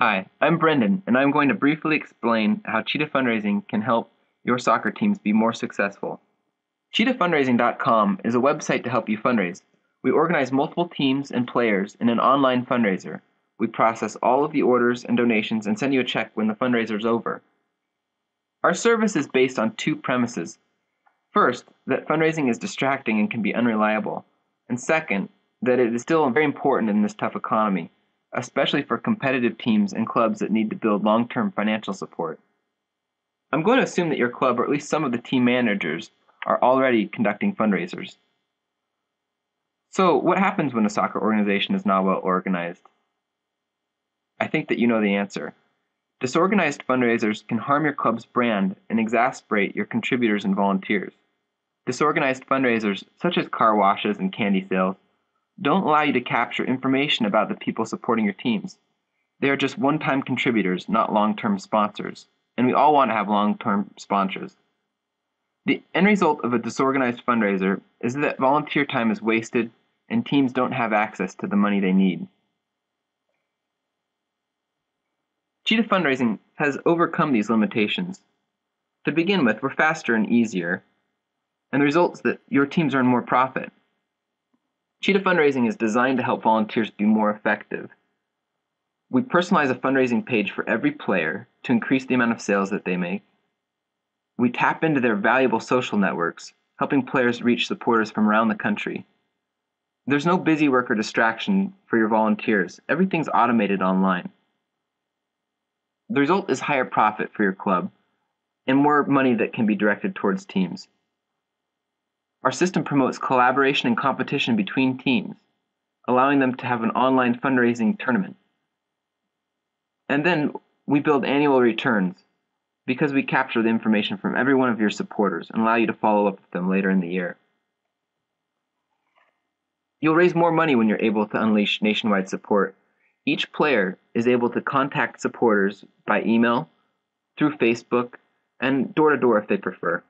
Hi, I'm Brendan, and I'm going to briefly explain how Cheetah Fundraising can help your soccer teams be more successful. CheetahFundraising.com is a website to help you fundraise. We organize multiple teams and players in an online fundraiser. We process all of the orders and donations and send you a check when the fundraiser is over. Our service is based on two premises. First, that fundraising is distracting and can be unreliable. And second, that it is still very important in this tough economy, especially for competitive teams and clubs that need to build long-term financial support. I'm going to assume that your club, or at least some of the team managers, are already conducting fundraisers. So, what happens when a soccer organization is not well organized? I think that you know the answer. Disorganized fundraisers can harm your club's brand and exasperate your contributors and volunteers. Disorganized fundraisers, such as car washes and candy sales, don't allow you to capture information about the people supporting your teams. They are just one-time contributors, not long-term sponsors, and we all want to have long-term sponsors. The end result of a disorganized fundraiser is that volunteer time is wasted and teams don't have access to the money they need. Cheetah Fundraising has overcome these limitations. To begin with, we're faster and easier, and the result is that your teams earn more profit. Cheetah Fundraising is designed to help volunteers be more effective. We personalize a fundraising page for every player to increase the amount of sales that they make. We tap into their valuable social networks, helping players reach supporters from around the country. There's no busy work or distraction for your volunteers. Everything's automated online. The result is higher profit for your club and more money that can be directed towards teams. Our system promotes collaboration and competition between teams, allowing them to have an online fundraising tournament. And then we build annual returns because we capture the information from every one of your supporters and allow you to follow up with them later in the year. You'll raise more money when you're able to unleash nationwide support. Each player is able to contact supporters by email, through Facebook, and door-to-door if they prefer.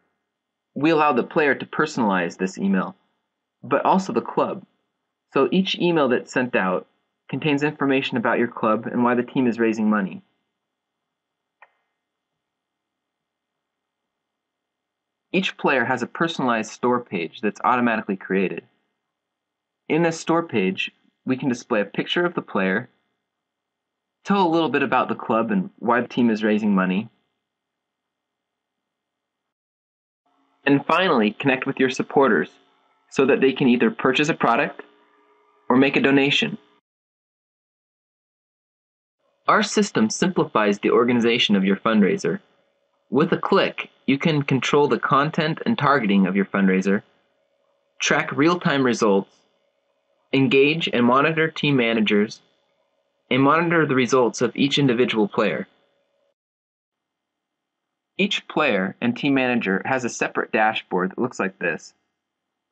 We allow the player to personalize this email, but also the club. So each email that's sent out contains information about your club and why the team is raising money. Each player has a personalized store page that's automatically created. In this store page, we can display a picture of the player, tell a little bit about the club and why the team is raising money, and finally connect with your supporters so that they can either purchase a product or make a donation. Our system simplifies the organization of your fundraiser. With a click, you can control the content and targeting of your fundraiser, track real-time results, engage and monitor team managers, and monitor the results of each individual player. Each player and team manager has a separate dashboard that looks like this.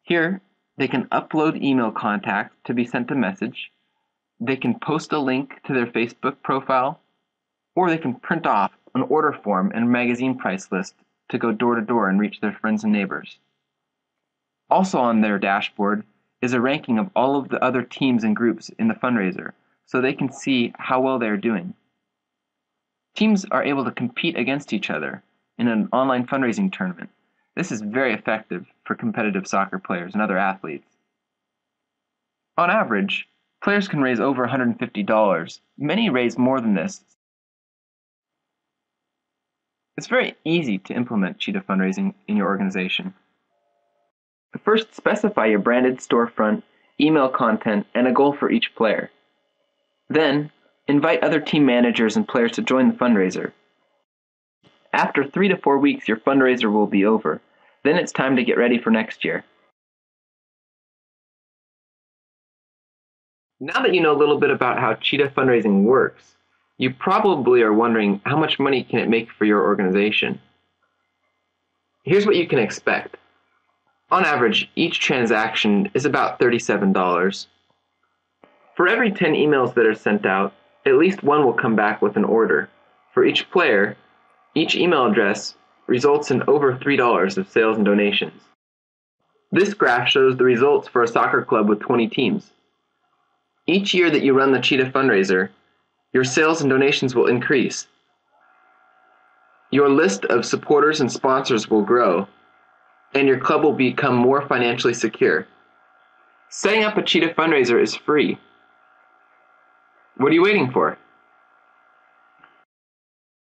Here, they can upload email contacts to be sent a message, they can post a link to their Facebook profile, or they can print off an order form and magazine price list to go door to door and reach their friends and neighbors. Also on their dashboard is a ranking of all of the other teams and groups in the fundraiser, so they can see how well they're doing. Teams are able to compete against each other in an online fundraising tournament. This is very effective for competitive soccer players and other athletes. On average, players can raise over $150. Many raise more than this. It's very easy to implement Cheetah Fundraising in your organization. First, specify your branded storefront, email content, and a goal for each player. Then, invite other team managers and players to join the fundraiser. After 3 to 4 weeks, your fundraiser will be over. Then it's time to get ready for next year. Now that you know a little bit about how Cheetah Fundraising works, you probably are wondering how much money can it make for your organization. Here's what you can expect. On average, each transaction is about $37. For every 10 emails that are sent out, at least one will come back with an order. For each player, each email address results in over $3 of sales and donations. This graph shows the results for a soccer club with 20 teams. Each year that you run the Cheetah Fundraiser, Your sales and donations will increase. Your list of supporters and sponsors will grow, and your club will become more financially secure. Setting up a Cheetah fundraiser is free. What are you waiting for?